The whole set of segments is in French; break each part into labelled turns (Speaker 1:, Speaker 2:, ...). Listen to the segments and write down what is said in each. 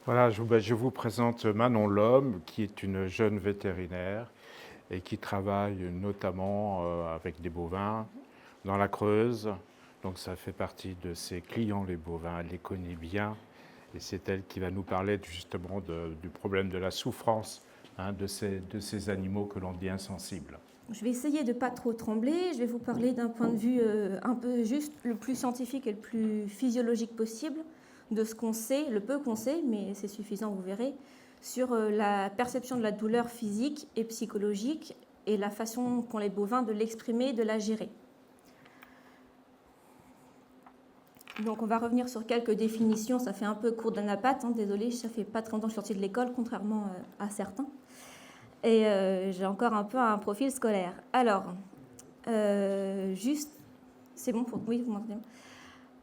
Speaker 1: Voilà, je vous présente Manon Lhomme, qui est une jeune vétérinaire et qui travaille notamment avec des bovins dans la Creuse. Donc ça fait partie de ses clients, les bovins, elle les connaît bien. Et c'est elle qui va nous parler justement du problème de la souffrance de ces animaux que l'on dit insensibles.
Speaker 2: Je vais essayer de ne pas trop trembler. Je vais vous parler d'un point de vue un peu juste, le plus scientifique et le plus physiologique possible, de ce qu'on sait, le peu qu'on sait, mais c'est suffisant, vous verrez, sur la perception de la douleur physique et psychologique et la façon qu'ont les bovins de l'exprimer, de la gérer. Donc on va revenir sur quelques définitions, ça fait un peu court d'un apathe, désolé, ça fait pas très longtemps que je suis sortie de l'école, contrairement à certains. Et j'ai encore un peu un profil scolaire. Alors, juste, c'est bon pour... Oui, vous m'entendez?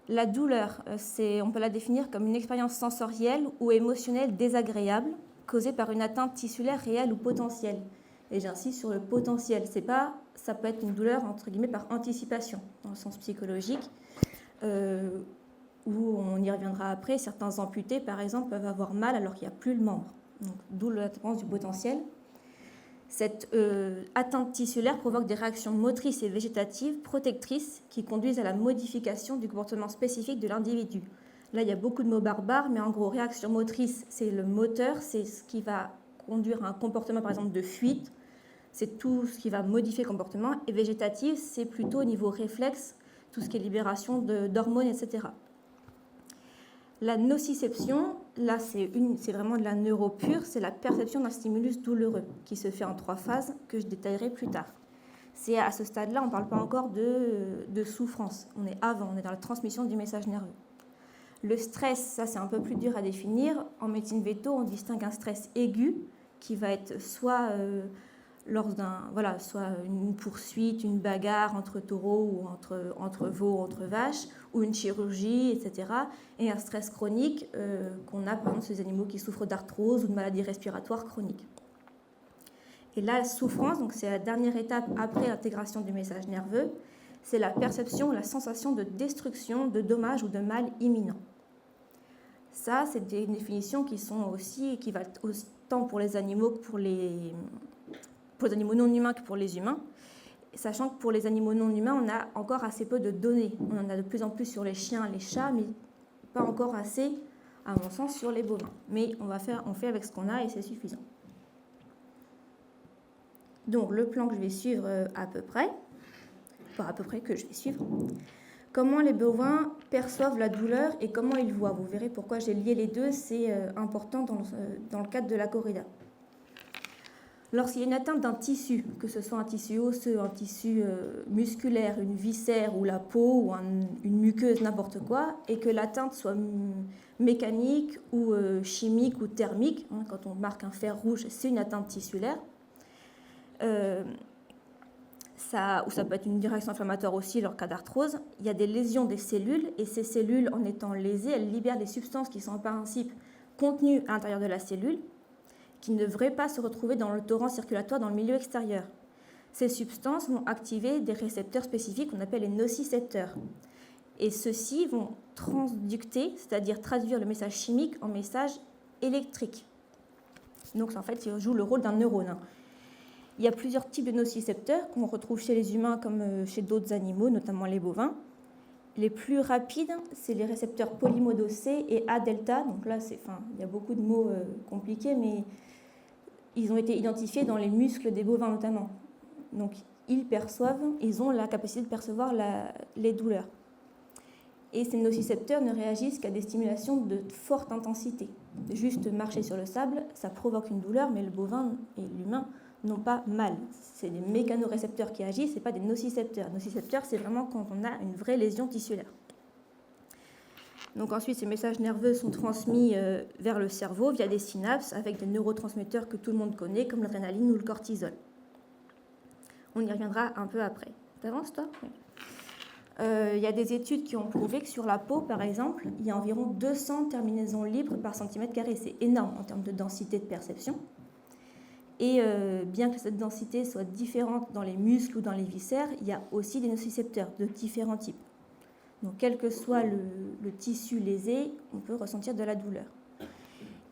Speaker 2: La douleur, on peut la définir comme une expérience sensorielle ou émotionnelle désagréable causée par une atteinte tissulaire réelle ou potentielle. Et j'insiste sur le potentiel. Ça peut être une douleur, entre guillemets, par anticipation, dans le sens psychologique, où on y reviendra après. Certains amputés, par exemple, peuvent avoir mal alors qu'il n'y a plus le membre. Donc, d'où l'atteinte du potentiel. Cette atteinte tissulaire provoque des réactions motrices et végétatives protectrices qui conduisent à la modification du comportement spécifique de l'individu. Là, il y a beaucoup de mots barbares, mais en gros, réaction motrice, c'est le moteur, c'est ce qui va conduire à un comportement, par exemple, de fuite, c'est tout ce qui va modifier le comportement, et végétative, c'est plutôt au niveau réflexe, tout ce qui est libération d'hormones, etc. La nociception, là c'est vraiment de la neuro pure, c'est la perception d'un stimulus douloureux qui se fait en 3 phases que je détaillerai plus tard. C'est à ce stade-là, on ne parle pas encore de souffrance, on est dans la transmission du message nerveux. Le stress, ça c'est un peu plus dur à définir. En médecine véto, on distingue un stress aigu qui va être soit soit une poursuite, une bagarre entre taureaux ou entre veaux, entre vaches, ou une chirurgie, etc. Et un stress chronique qu'on a par exemple sur les animaux qui souffrent d'arthrose ou de maladies respiratoires chroniques. Et la souffrance, donc c'est la dernière étape après l'intégration du message nerveux, c'est la perception, la sensation de destruction, de dommage ou de mal imminent. Ça, c'est des définitions qui valent autant pour les animaux que pour les animaux non humains que pour les humains, sachant que pour les animaux non humains, on a encore assez peu de données. On en a de plus en plus sur les chiens, les chats, mais pas encore assez, à mon sens, sur les bovins. Mais on fait avec ce qu'on a et c'est suffisant. Donc, le plan que je vais suivre que je vais suivre, comment les bovins perçoivent la douleur et comment ils voient. Vous verrez pourquoi j'ai lié les deux, c'est important dans le cadre de la corrida. Lorsqu'il y a une atteinte d'un tissu, que ce soit un tissu osseux, un tissu musculaire, une viscère ou la peau ou une muqueuse, n'importe quoi, et que l'atteinte soit mécanique ou chimique ou thermique, quand on marque un fer rouge, c'est une atteinte tissulaire, ou ça peut être une direction inflammatoire aussi, leur cas d'arthrose, il y a des lésions des cellules, et ces cellules, en étant lésées, elles libèrent des substances qui sont en principe contenues à l'intérieur de la cellule, qui ne devraient pas se retrouver dans le torrent circulatoire dans le milieu extérieur. Ces substances vont activer des récepteurs spécifiques qu'on appelle les nocicepteurs. Et ceux-ci vont transducter, c'est-à-dire traduire le message chimique en message électrique. Donc en fait, ils jouent le rôle d'un neurone. Il y a plusieurs types de nocicepteurs qu'on retrouve chez les humains comme chez d'autres animaux, notamment les bovins. Les plus rapides, c'est les récepteurs polymodaux C et A-delta. Donc là, il y a beaucoup de mots compliqués, mais ils ont été identifiés dans les muscles des bovins notamment. Donc ils ont la capacité de percevoir les douleurs. Et ces nocicepteurs ne réagissent qu'à des stimulations de forte intensité. Juste marcher sur le sable, ça provoque une douleur, mais le bovin et l'humain n'ont pas mal. C'est des mécanorécepteurs qui agissent, ce n'est pas des nocicepteurs. Nocicepteurs, c'est vraiment quand on a une vraie lésion tissulaire. Donc ensuite, ces messages nerveux sont transmis vers le cerveau via des synapses avec des neurotransmetteurs que tout le monde connaît, comme l'adrénaline ou le cortisol. On y reviendra un peu après. T'avances, toi ? Il y a des études qui ont prouvé que sur la peau, par exemple, il y a environ 200 terminaisons libres par centimètre carré. C'est énorme en termes de densité de perception. Et bien que cette densité soit différente dans les muscles ou dans les viscères, il y a aussi des nocicepteurs de différents types. Donc, quel que soit le tissu lésé, on peut ressentir de la douleur.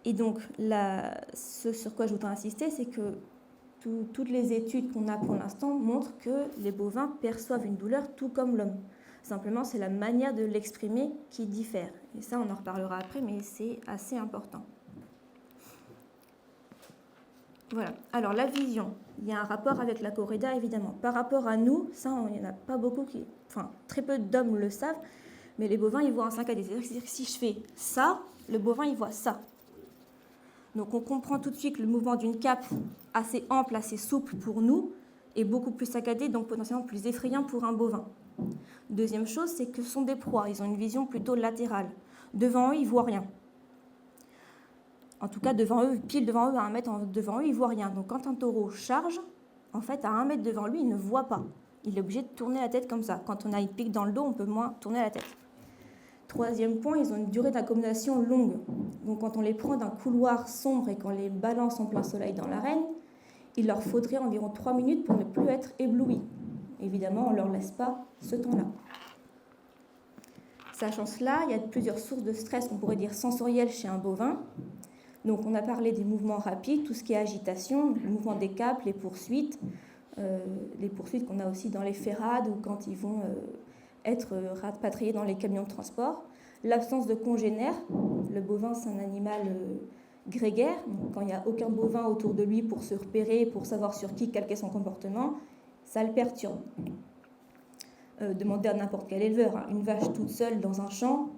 Speaker 2: Et donc, ce sur quoi je voudrais insister, c'est que toutes les études qu'on a pour l'instant montrent que les bovins perçoivent une douleur tout comme l'homme. Simplement, c'est la manière de l'exprimer qui diffère. Et ça, on en reparlera après, mais c'est assez important. Voilà. Alors, la vision. Il y a un rapport avec la corrida, évidemment. Par rapport à nous, ça, il n'y en a pas beaucoup qui... Enfin, très peu d'hommes le savent, mais les bovins, ils voient en 5 AD. C'est-à-dire que si je fais ça, le bovin, il voit ça. Donc, on comprend tout de suite que le mouvement d'une cape assez ample, assez souple pour nous, est beaucoup plus saccadé, donc potentiellement plus effrayant pour un bovin. Deuxième chose, c'est que ce sont des proies. Ils ont une vision plutôt latérale. Devant eux, ils ne voient rien. En tout cas, devant eux, pile devant eux, à 1 mètre devant eux, ils ne voient rien. Donc, quand un taureau charge, en fait, à 1 mètre devant lui, il ne voit pas. Il est obligé de tourner la tête comme ça. Quand on a une pique dans le dos, on peut moins tourner la tête. Troisième point, ils ont une durée d'accommodation longue. Donc, quand on les prend d'un couloir sombre et qu'on les balance en plein soleil dans l'arène, il leur faudrait environ 3 minutes pour ne plus être éblouis. Évidemment, on ne leur laisse pas ce temps-là. Sachant cela, il y a plusieurs sources de stress, on pourrait dire sensorielles chez un bovin. Donc, on a parlé des mouvements rapides, tout ce qui est agitation, le mouvement des capes, les poursuites qu'on a aussi dans les ferrades ou quand ils vont être rapatriés dans les camions de transport. L'absence de congénères. Le bovin, c'est un animal grégaire. Donc, quand il n'y a aucun bovin autour de lui pour se repérer, pour savoir sur qui calquer son comportement, ça le perturbe. Demandez à n'importe quel éleveur, hein, une vache toute seule dans un champ,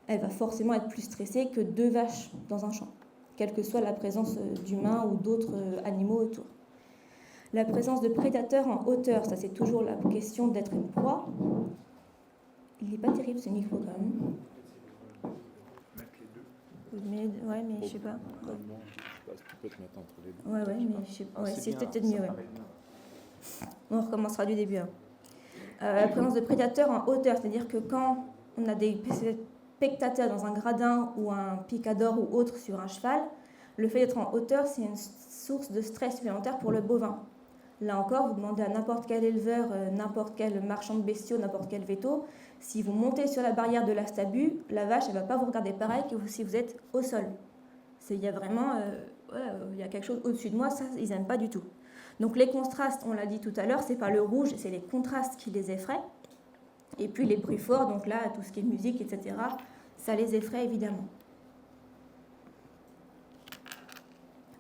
Speaker 2: elle va forcément être plus stressée que 2 vaches dans un champ, quelle que soit la présence d'humains ou d'autres animaux autour. La présence de prédateurs en hauteur, ça c'est toujours la question d'être une proie. Il n'est pas terrible ce micro quand même. Mais je sais pas.
Speaker 1: Tu peux te mettre entre les deux.
Speaker 2: Ouais, mais je sais pas. Ouais, c'est peut-être mieux. Ouais. On recommencera du début. Hein. La présence de prédateurs en hauteur, c'est-à-dire que quand on a des spectateurs dans un gradin ou un picador ou autre sur un cheval, le fait d'être en hauteur, c'est une source de stress supplémentaire pour le bovin. Là encore, vous demandez à n'importe quel éleveur, n'importe quel marchand de bestiaux, n'importe quel veto, si vous montez sur la barrière de la stabu, la vache, elle ne va pas vous regarder pareil que si vous êtes au sol. Il y a vraiment il y a quelque chose au-dessus de moi, ça, ils n'aiment pas du tout. Donc les contrastes, on l'a dit tout à l'heure, c'est pas le rouge, c'est les contrastes qui les effraient. Et puis les bruits forts, donc là, tout ce qui est musique, etc., ça les effraie évidemment.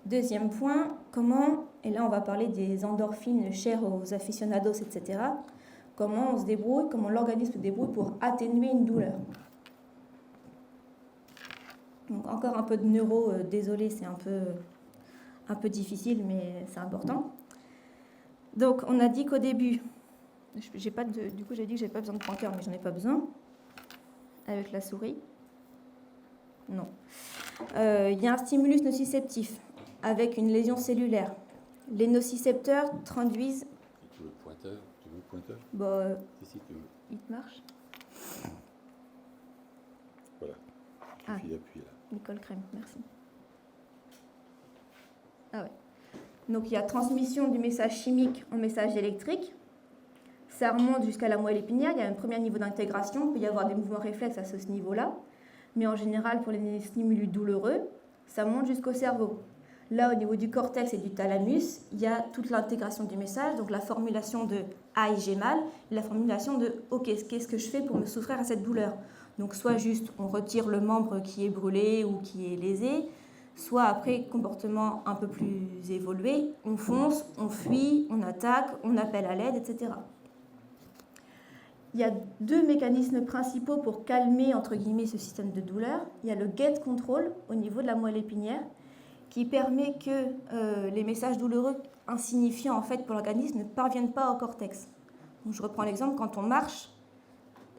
Speaker 2: Deuxième point, comment, et là on va parler des endorphines chères aux aficionados, etc., comment on se débrouille, comment l'organisme se débrouille pour atténuer une douleur. Donc encore un peu de neuro, désolé, c'est un peu difficile, mais c'est important. Donc on a dit qu'au début, j'ai dit que j'ai pas besoin de pointeur, mais j'en ai pas besoin, avec la souris. Non. Il y a un stimulus nociceptif avec une lésion cellulaire. Les nocicepteurs traduisent...
Speaker 3: Tu veux le pointeur
Speaker 2: Bon,
Speaker 3: si tu veux.
Speaker 2: Il te marche?
Speaker 3: Voilà. Il suffit d'appuyer là.
Speaker 2: Nicole Crème, merci. Ah ouais. Donc il y a transmission du message chimique en message électrique. Ça remonte jusqu'à la moelle épinière. Il y a un premier niveau d'intégration. Il peut y avoir des mouvements réflexes à ce niveau-là. Mais en général, pour les stimulus douloureux, ça monte jusqu'au cerveau. Là, au niveau du cortex et du thalamus, il y a toute l'intégration du message, donc la formulation de « aïe, j'ai mal » et la formulation de « ok, qu'est-ce que je fais pour me soustraire à cette douleur ?» Donc soit juste on retire le membre qui est brûlé ou qui est lésé, soit après, comportement un peu plus évolué, on fonce, on fuit, on attaque, on appelle à l'aide, etc. Il y a 2 mécanismes principaux pour calmer, entre guillemets, ce système de douleur. Il y a le gate control au niveau de la moelle épinière, qui permet que les messages douloureux insignifiants en fait, pour l'organisme ne parviennent pas au cortex. Donc, je reprends l'exemple, quand on marche,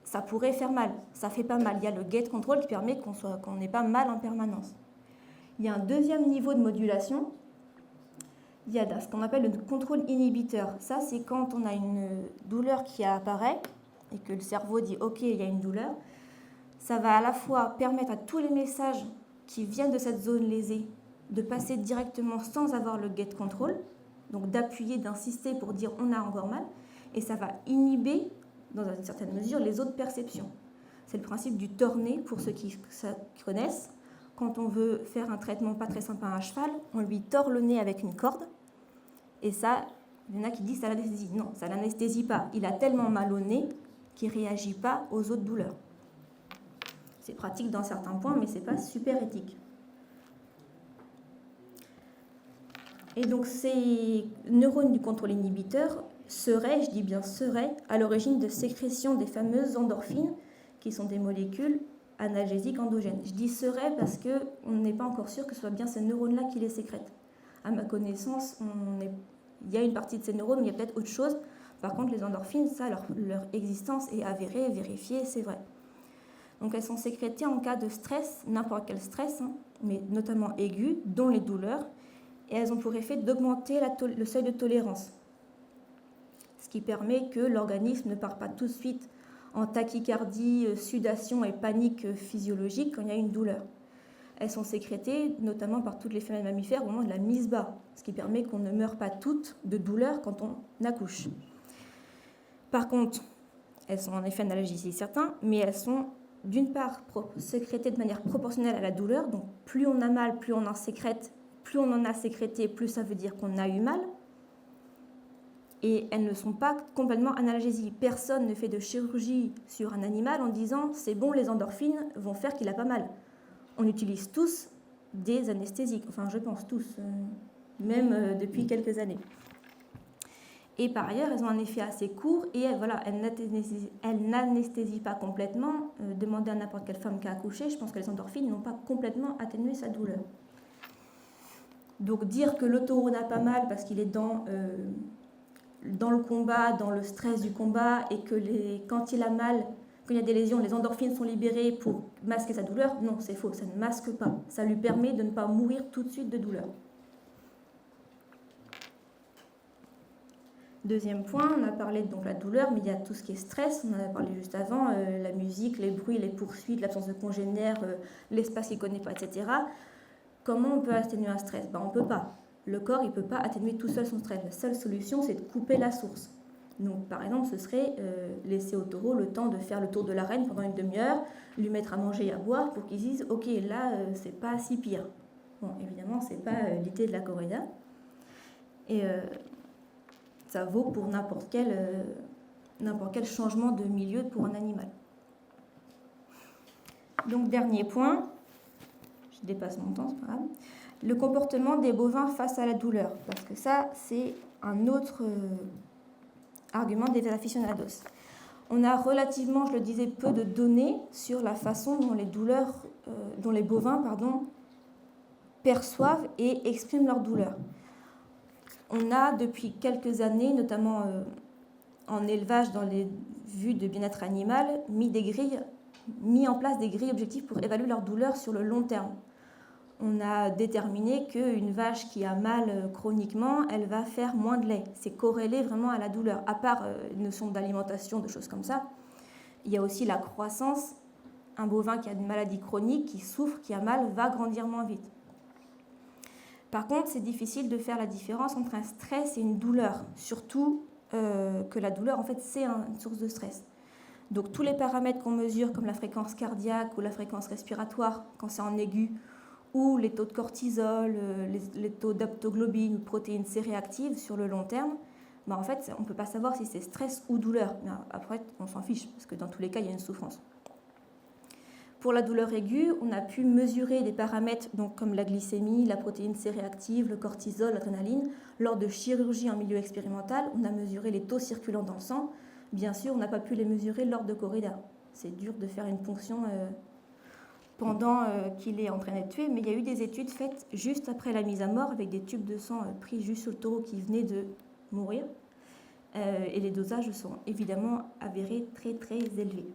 Speaker 2: ça pourrait faire mal, ça fait pas mal. Il y a le gate control qui permet qu'on n'ait pas mal en permanence. Il y a un deuxième niveau de modulation, il y a ce qu'on appelle le contrôle inhibiteur. Ça, c'est quand on a une douleur qui apparaît et que le cerveau dit « ok, il y a une douleur », ça va à la fois permettre à tous les messages qui viennent de cette zone lésée de passer directement sans avoir le gate control, donc d'appuyer, d'insister pour dire on a encore mal, et ça va inhiber, dans une certaine mesure, les autres perceptions. C'est le principe du torné, pour ceux qui connaissent. quand on veut faire un traitement pas très sympa à un cheval, on lui tord le nez avec une corde. Et ça, il y en a qui disent ça l'anesthésie. Non, ça l'anesthésie pas. Il a tellement mal au nez qu'il ne réagit pas aux autres douleurs. C'est pratique dans certains points, mais ce n'est pas super éthique. Et donc ces neurones du contrôle inhibiteur seraient, je dis bien seraient, à l'origine de sécrétion des fameuses endorphines, qui sont des molécules analgésiques endogènes. Je dis seraient parce qu'on n'est pas encore sûr que ce soit bien ces neurones-là qui les sécrètent. À ma connaissance, il y a une partie de ces neurones, mais il y a peut-être autre chose. Par contre, les endorphines, ça, leur existence est avérée, vérifiée, c'est vrai. Donc elles sont sécrétées en cas de stress, n'importe quel stress, mais notamment aigu, dont les douleurs, et elles ont pour effet d'augmenter le seuil de tolérance, ce qui permet que l'organisme ne part pas tout de suite en tachycardie, sudation et panique physiologique quand il y a une douleur. Elles sont sécrétées notamment par toutes les femelles mammifères au moment de la mise bas, ce qui permet qu'on ne meure pas toutes de douleur quand on accouche. Par contre, elles sont en effet analgésiques certains, mais elles sont d'une part sécrétées de manière proportionnelle à la douleur, donc plus on a mal, plus on en sécrète, plus on en a sécrété, plus ça veut dire qu'on a eu mal. Et elles ne sont pas complètement analgésiques. Personne ne fait de chirurgie sur un animal en disant « c'est bon, les endorphines vont faire qu'il a pas mal ». On utilise tous des anesthésiques, enfin je pense tous, même depuis quelques années. Et par ailleurs, elles ont un effet assez court et elles n'anesthésient pas complètement. Demandez à n'importe quelle femme qui a accouché, je pense que les endorphines n'ont pas complètement atténué sa douleur. Donc dire que le taureau n'a pas mal parce qu'il est dans le combat, dans le stress du combat, et que quand il a mal, quand il y a des lésions, les endorphines sont libérées pour masquer sa douleur, non, c'est faux, ça ne masque pas. Ça lui permet de ne pas mourir tout de suite de douleur. Deuxième point, on a parlé de la douleur, mais il y a tout ce qui est stress, on en a parlé juste avant, la musique, les bruits, les poursuites, l'absence de congénères, l'espace qu'il ne connaît pas, etc. Comment on peut atténuer un stress ? On ne peut pas. Le corps, il ne peut pas atténuer tout seul son stress. La seule solution, c'est de couper la source. Donc, par exemple, ce serait laisser au taureau le temps de faire le tour de l'arène pendant une demi-heure, lui mettre à manger et à boire pour qu'il se dise « Ok, là, c'est pas si pire ». Bon, évidemment, ce n'est pas l'idée de la corrida. Et ça vaut pour n'importe quel changement de milieu pour un animal. Donc, dernier point, je dépasse mon temps, c'est pas grave. Le comportement des bovins face à la douleur, parce que ça, c'est un autre argument des aficionados. On a relativement, je le disais, peu de données sur la façon dont les bovins perçoivent et expriment leur douleur. On a depuis quelques années, notamment en élevage dans les vues de bien-être animal, mis en place des grilles objectives pour évaluer leur douleur sur le long terme. On a déterminé qu'une vache qui a mal chroniquement, elle va faire moins de lait. C'est corrélé vraiment à la douleur. À part une notion d'alimentation, de choses comme ça, il y a aussi la croissance. Un bovin qui a une maladie chronique, qui souffre, qui a mal, va grandir moins vite. Par contre, c'est difficile de faire la différence entre un stress et une douleur, surtout que la douleur, en fait, c'est une source de stress. Donc, tous les paramètres qu'on mesure, comme la fréquence cardiaque ou la fréquence respiratoire, quand c'est en aigu, ou les taux de cortisol, les taux d'aptoglobine ou de protéines C réactives sur le long terme, en fait, on ne peut pas savoir si c'est stress ou douleur. Mais après, on s'en fiche, parce que dans tous les cas, il y a une souffrance. Pour la douleur aiguë, on a pu mesurer des paramètres comme la glycémie, la protéine C réactive, le cortisol, l'adrénaline. Lors de chirurgie en milieu expérimental, on a mesuré les taux circulants dans le sang. Bien sûr, on n'a pas pu les mesurer lors de corrida. C'est dur de faire une ponction pendant qu'il est en train d'être tué, mais il y a eu des études faites juste après la mise à mort avec des tubes de sang pris juste sur le taureau qui venait de mourir. Et les dosages sont évidemment avérés très très élevés.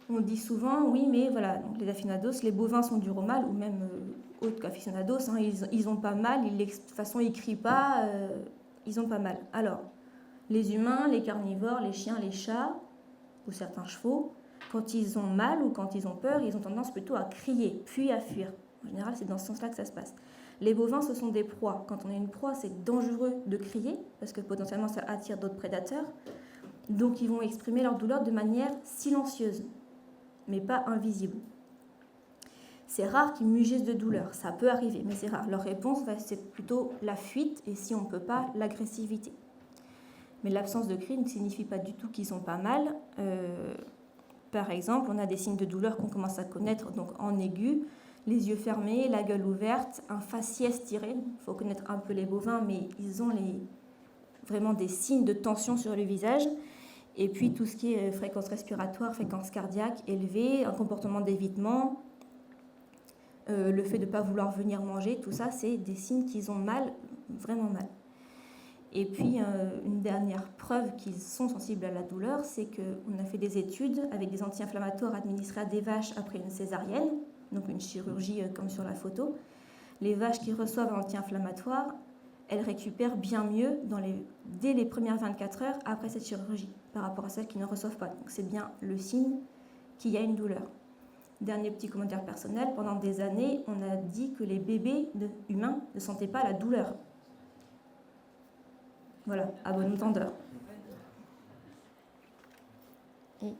Speaker 2: On dit souvent, oui, mais voilà, donc les aficionados, les bovins sont durs au mal, ou même autres qu'aficionados, ils ont pas mal, de toute façon ils crient pas, ils ont pas mal. Alors, les humains, les carnivores, les chiens, les chats, ou certains chevaux, quand ils ont mal ou quand ils ont peur, ils ont tendance plutôt à crier, puis à fuir. En général, c'est dans ce sens-là que ça se passe. Les bovins, ce sont des proies. Quand on est une proie, c'est dangereux de crier, parce que potentiellement, ça attire d'autres prédateurs. Donc, ils vont exprimer leur douleur de manière silencieuse. mais pas invisibles. C'est rare qu'ils mugissent de douleur, ça peut arriver, mais c'est rare. Leur réponse, c'est plutôt la fuite et si on ne peut pas, l'agressivité. Mais l'absence de cri ne signifie pas du tout qu'ils sont pas mal. Par exemple, on a des signes de douleur qu'on commence à connaître donc en aigu, les yeux fermés, la gueule ouverte, un faciès tiré. Il faut connaître un peu les bovins, mais ils ont vraiment des signes de tension sur le visage. Et puis tout ce qui est fréquence respiratoire, fréquence cardiaque élevée, un comportement d'évitement, le fait de ne pas vouloir venir manger, tout ça, c'est des signes qu'ils ont mal, vraiment mal. Et puis, une dernière preuve qu'ils sont sensibles à la douleur, c'est qu'on a fait des études avec des anti-inflammatoires administrés à des vaches après une césarienne, donc une chirurgie comme sur la photo. Les vaches qui reçoivent un anti-inflammatoire, elles récupèrent bien mieux dès les premières 24 heures après cette chirurgie, par rapport à celles qui ne reçoivent pas. Donc c'est bien le signe qu'il y a une douleur. Dernier petit commentaire personnel, pendant des années, on a dit que les bébés humains ne sentaient pas la douleur. Voilà, à bon entendeur. Et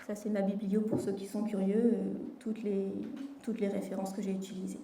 Speaker 2: ça, c'est ma biblio pour ceux qui sont curieux, toutes les références que j'ai utilisées.